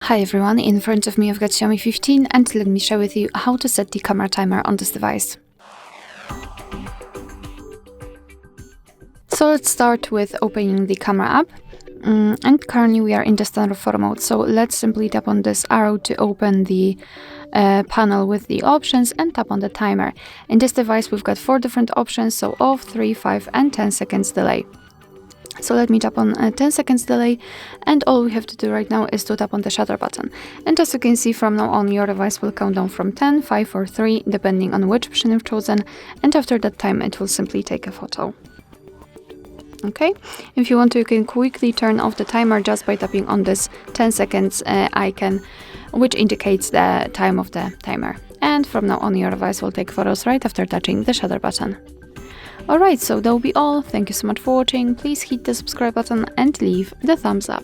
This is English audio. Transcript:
Hi everyone, in front of me I've got Xiaomi 15 and let me share with you how to set the camera timer on this device. So let's start with opening the camera app. And currently we are in the standard photo mode, so let's simply tap on this arrow to open the panel with the options and tap on the timer. In this device we've got 4 different options, so off, 3, 5 and 10 seconds delay. So let me tap on 10 seconds delay, and all we have to do right now is to tap on the shutter button. And as you can see, from now on your device will count down from 10, 5 or 3 depending on which option you've chosen, and after that time it will simply take a photo. Okay, if you want to, you can quickly turn off the timer just by tapping on this 10 seconds icon, which indicates the time of the timer. And from now on your device will take photos right after touching the shutter button. Alright, so that will be all. Thank you so much for watching. Please hit the subscribe button and leave the thumbs up.